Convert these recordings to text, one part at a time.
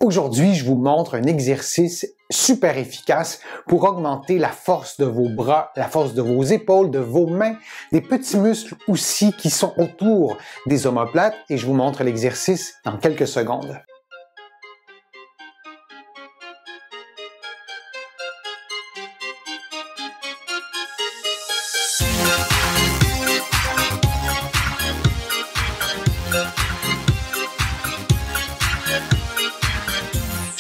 Aujourd'hui, je vous montre un exercice super efficace pour augmenter la force de vos bras, la force de vos épaules, de vos mains, des petits muscles aussi qui sont autour des omoplates et je vous montre l'exercice dans quelques secondes.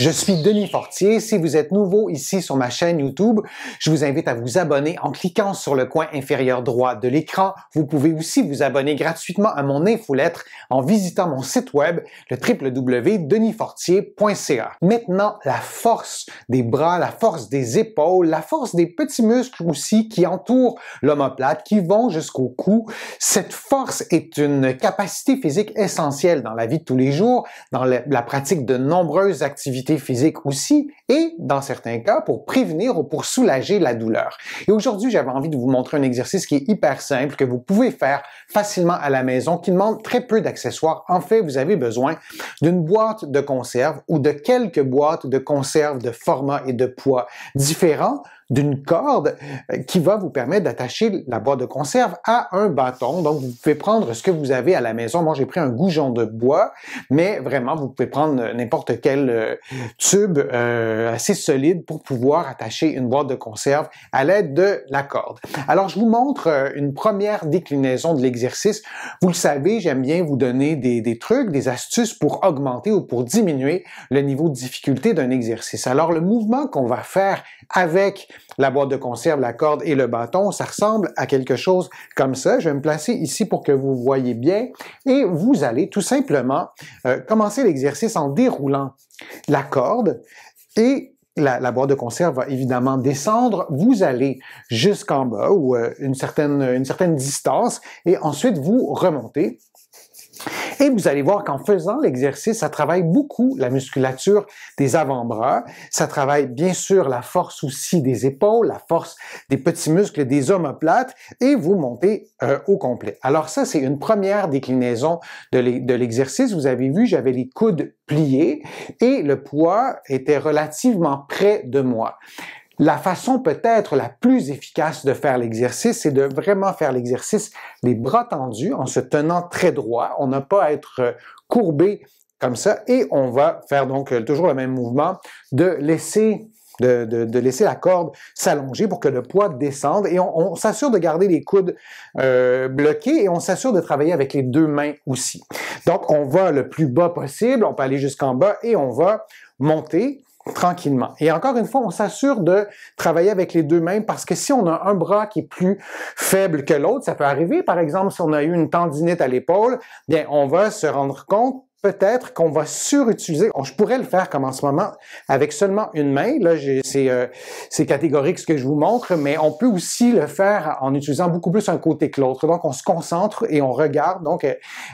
Je suis Denis Fortier. Si vous êtes nouveau ici sur ma chaîne YouTube, je vous invite à vous abonner en cliquant sur le coin inférieur droit de l'écran. Vous pouvez aussi vous abonner gratuitement à mon infolettre en visitant mon site web, le www.denisfortier.ca. Maintenant, la force des bras, la force des épaules, la force des petits muscles aussi qui entourent l'omoplate, qui vont jusqu'au cou. Cette force est une capacité physique essentielle dans la vie de tous les jours, dans la pratique de nombreuses activités physique aussi et dans certains cas pour prévenir ou pour soulager la douleur. Et aujourd'hui, j'avais envie de vous montrer un exercice qui est hyper simple que vous pouvez faire facilement à la maison qui demande très peu d'accessoires. En fait, vous avez besoin d'une boîte de conserve ou de quelques boîtes de conserve de format et de poids différents, d'une corde qui va vous permettre d'attacher la boîte de conserve à un bâton. Donc, vous pouvez prendre ce que vous avez à la maison. Moi, j'ai pris un goujon de bois, mais vraiment, vous pouvez prendre n'importe quel tube assez solide pour pouvoir attacher une boîte de conserve à l'aide de la corde. Alors, je vous montre une première déclinaison de l'exercice. Vous le savez, j'aime bien vous donner des trucs, des astuces pour augmenter ou pour diminuer le niveau de difficulté d'un exercice. Alors, le mouvement qu'on va faire avec la boîte de conserve, la corde et le bâton, ça ressemble à quelque chose comme ça. Je vais me placer ici pour que vous voyez bien et vous allez tout simplement commencer l'exercice en déroulant la corde et la boîte de conserve va évidemment descendre. Vous allez jusqu'en bas ou une certaine distance et ensuite vous remontez. Et vous allez voir qu'en faisant l'exercice, ça travaille beaucoup la musculature des avant-bras, ça travaille bien sûr la force aussi des épaules, la force des petits muscles des omoplates et vous montez au complet. Alors ça, c'est une première déclinaison de l'exercice. Vous avez vu, j'avais les coudes pliés et le poids était relativement près de moi. La façon peut-être la plus efficace de faire l'exercice, c'est de vraiment faire l'exercice les bras tendus en se tenant très droit. On n'a pas à être courbé comme ça et on va faire donc toujours le même mouvement de laisser la corde s'allonger pour que le poids descende et on s'assure de garder les coudes bloqués et on s'assure de travailler avec les deux mains aussi. Donc on va le plus bas possible, on peut aller jusqu'en bas et on va monter tranquillement. Et encore une fois, on s'assure de travailler avec les deux mains parce que si on a un bras qui est plus faible que l'autre, ça peut arriver. Par exemple, si on a eu une tendinite à l'épaule, bien, on va se rendre compte peut-être qu'on va surutiliser. Je pourrais le faire comme en ce moment avec seulement une main. Là, c'est catégorique ce que je vous montre, mais on peut aussi le faire en utilisant beaucoup plus un côté que l'autre. Donc, on se concentre et on regarde donc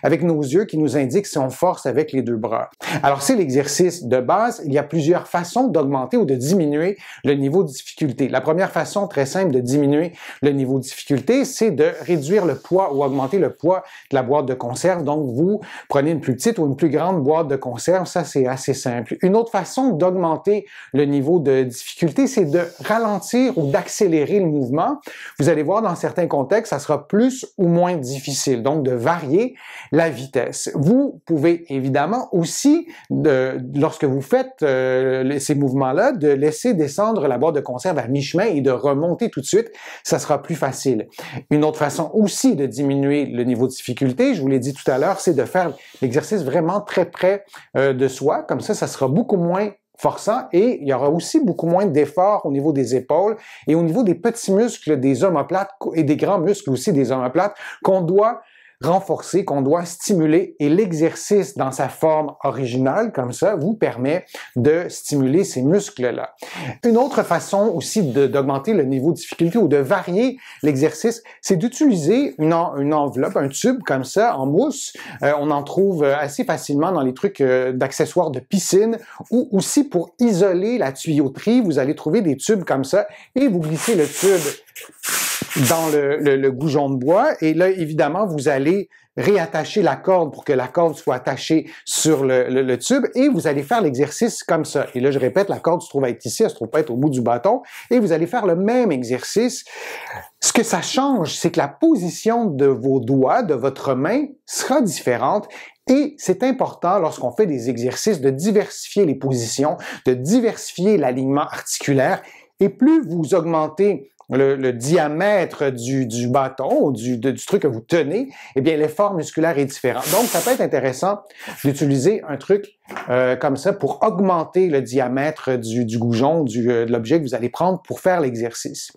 avec nos yeux qui nous indiquent si on force avec les deux bras. Alors, c'est l'exercice de base. Il y a plusieurs façons d'augmenter ou de diminuer le niveau de difficulté. La première façon très simple de diminuer le niveau de difficulté, c'est de réduire le poids ou augmenter le poids de la boîte de conserve. Donc, vous prenez une plus petite ou une plus grande boîte de conserve, ça c'est assez simple. Une autre façon d'augmenter le niveau de difficulté, c'est de ralentir ou d'accélérer le mouvement. Vous allez voir dans certains contextes, ça sera plus ou moins difficile, donc de varier la vitesse. Vous pouvez évidemment aussi, lorsque vous faites ces mouvements-là, de laisser descendre la boîte de conserve à mi-chemin et de remonter tout de suite, ça sera plus facile. Une autre façon aussi de diminuer le niveau de difficulté, je vous l'ai dit tout à l'heure, c'est de faire l'exercice vraiment très près de soi. Comme ça sera beaucoup moins forçant et il y aura aussi beaucoup moins d'efforts au niveau des épaules et au niveau des petits muscles des omoplates et des grands muscles aussi des omoplates qu'on doit renforcer, qu'on doit stimuler et l'exercice dans sa forme originale, comme ça, vous permet de stimuler ces muscles-là. Une autre façon aussi d'augmenter le niveau de difficulté ou de varier l'exercice, c'est d'utiliser une enveloppe, un tube comme ça, en mousse. On en trouve assez facilement dans les trucs d'accessoires de piscine ou aussi pour isoler la tuyauterie, vous allez trouver des tubes comme ça et vous glissez le tube dans le goujon de bois. Et là, évidemment, vous allez réattacher la corde pour que la corde soit attachée sur le tube et vous allez faire l'exercice comme ça. Et là, je répète, la corde se trouve être ici, elle se trouve pas être au bout du bâton et vous allez faire le même exercice. Ce que ça change, c'est que la position de vos doigts, de votre main, sera différente. Et c'est important, lorsqu'on fait des exercices, de diversifier les positions, de diversifier l'alignement articulaire. Et plus vous augmentez le diamètre du bâton, du truc que vous tenez, eh bien, l'effort musculaire est différent. Donc, ça peut être intéressant d'utiliser un truc comme ça pour augmenter le diamètre du goujon, de l'objet que vous allez prendre pour faire l'exercice.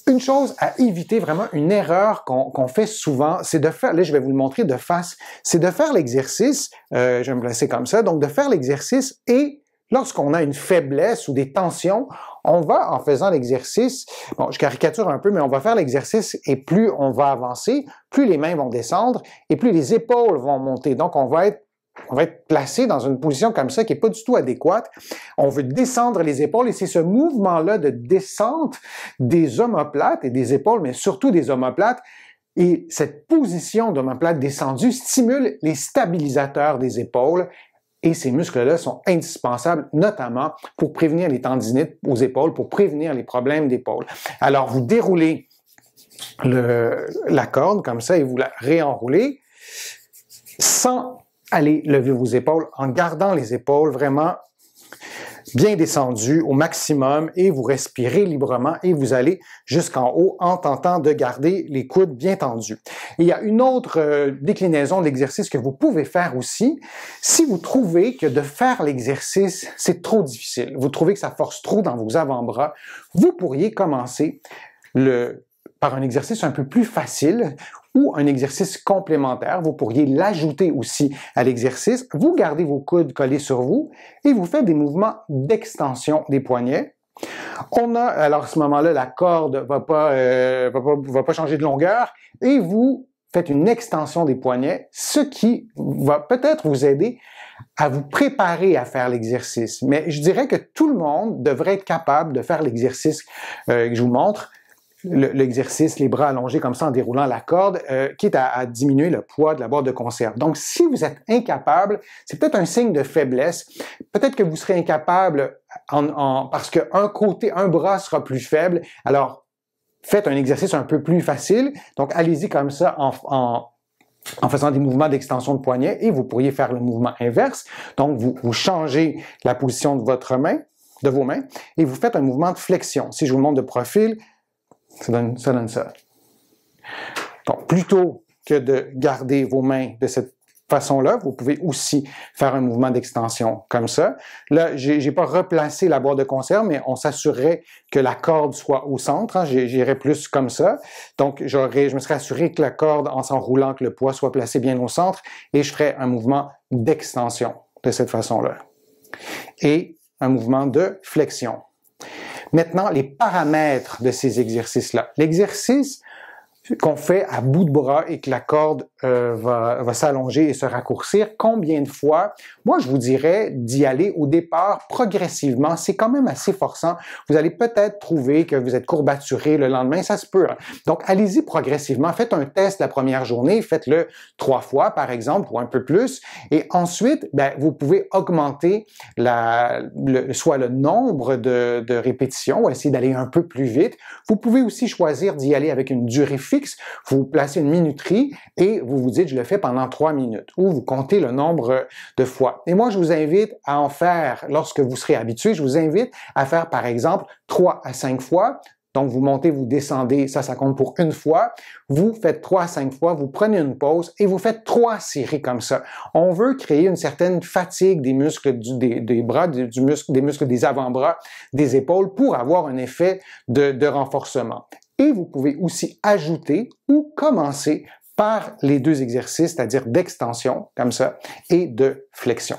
Une chose à éviter, vraiment une erreur qu'on fait souvent, c'est de faire, là je vais vous le montrer de face, c'est de faire l'exercice, je vais me placer comme ça, donc de faire l'exercice et lorsqu'on a une faiblesse ou des tensions, on va, en faisant l'exercice, bon, je caricature un peu, mais on va faire l'exercice et plus on va avancer, plus les mains vont descendre et plus les épaules vont monter. Donc, on va être placé dans une position comme ça qui n'est pas du tout adéquate. On veut descendre les épaules et c'est ce mouvement-là de descente des omoplates et des épaules, mais surtout des omoplates. Et cette position d'omoplate descendue stimule les stabilisateurs des épaules. Et ces muscles-là sont indispensables, notamment pour prévenir les tendinites aux épaules, pour prévenir les problèmes d'épaule. Alors, vous déroulez la corde comme ça et vous la réenroulez sans aller lever vos épaules, en gardant les épaules vraiment bien descendues au maximum et vous respirez librement et vous allez jusqu'en haut en tentant de garder les coudes bien tendus. Et il y a une autre déclinaison de l'exercice que vous pouvez faire aussi. Si vous trouvez que de faire l'exercice, c'est trop difficile, vous trouvez que ça force trop dans vos avant-bras, vous pourriez commencer par un exercice un peu plus facile ou un exercice complémentaire. Vous pourriez l'ajouter aussi à l'exercice. Vous gardez vos coudes collés sur vous et vous faites des mouvements d'extension des poignets. Alors à ce moment-là, la corde va pas changer de longueur et vous faites une extension des poignets, ce qui va peut-être vous aider à vous préparer à faire l'exercice. Mais je dirais que tout le monde devrait être capable de faire l'exercice que je vous montre. L'exercice, les bras allongés comme ça en déroulant la corde, quitte à diminuer le poids de la boîte de conserve. Donc, si vous êtes incapable, c'est peut-être un signe de faiblesse. Peut-être que vous serez incapable parce un bras sera plus faible. Alors, faites un exercice un peu plus facile. Donc, allez-y comme ça en faisant des mouvements d'extension de poignet et vous pourriez faire le mouvement inverse. Donc, vous changez la position de vos mains et vous faites un mouvement de flexion. Si je vous le montre de profil, ça donne ça. Donc, plutôt que de garder vos mains de cette façon-là, vous pouvez aussi faire un mouvement d'extension comme ça. Là, j'ai pas replacé la boîte de conserve, mais on s'assurerait que la corde soit au centre. Hein. J'irais plus comme ça. Donc, je me serais assuré que la corde, en s'enroulant, que le poids soit placé bien au centre, et je ferais un mouvement d'extension de cette façon-là. Et un mouvement de flexion. Maintenant, les paramètres de ces exercices-là. L'exercice qu'on fait à bout de bras et que la corde va s'allonger et se raccourcir, combien de fois? Moi, je vous dirais d'y aller au départ progressivement. C'est quand même assez forçant. Vous allez peut-être trouver que vous êtes courbaturé le lendemain, ça se peut. Hein? Donc, allez-y progressivement. Faites un test la première journée, faites-le 3 fois, par exemple, ou un peu plus. Et ensuite, vous pouvez augmenter soit le nombre de répétitions ou essayer d'aller un peu plus vite. Vous pouvez aussi choisir d'y aller avec une durée fixe. Vous placez une minuterie et vous vous dites, je le fais pendant 3 minutes, ou vous comptez le nombre de fois. Et moi, je vous invite à en faire, lorsque vous serez habitué, je vous invite à faire, par exemple, 3 à 5 fois. Donc, vous montez, vous descendez, ça compte pour une fois. Vous faites 3 à 5 fois, vous prenez une pause et vous faites 3 séries comme ça. On veut créer une certaine fatigue des muscles des bras, des muscles des avant-bras, des épaules pour avoir un effet de renforcement. Et vous pouvez aussi ajouter ou commencer par les 2 exercices, c'est-à-dire d'extension, comme ça, et de flexion.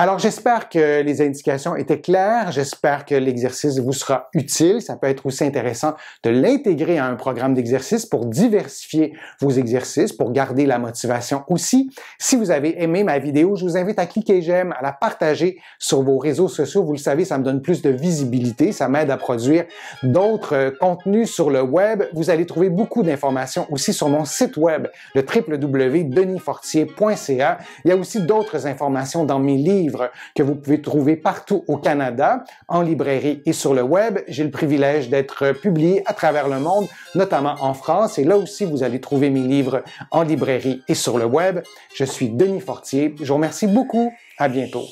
Alors, j'espère que les indications étaient claires. J'espère que l'exercice vous sera utile. Ça peut être aussi intéressant de l'intégrer à un programme d'exercice pour diversifier vos exercices, pour garder la motivation aussi. Si vous avez aimé ma vidéo, je vous invite à cliquer j'aime, à la partager sur vos réseaux sociaux. Vous le savez, ça me donne plus de visibilité. Ça m'aide à produire d'autres contenus sur le web. Vous allez trouver beaucoup d'informations aussi sur mon site web, le www.denisfortier.ca. Il y a aussi d'autres informations dans mes livres que vous pouvez trouver partout au Canada, en librairie et sur le web. J'ai le privilège d'être publié à travers le monde, notamment en France. Et là aussi, vous allez trouver mes livres en librairie et sur le web. Je suis Denis Fortier. Je vous remercie beaucoup. À bientôt.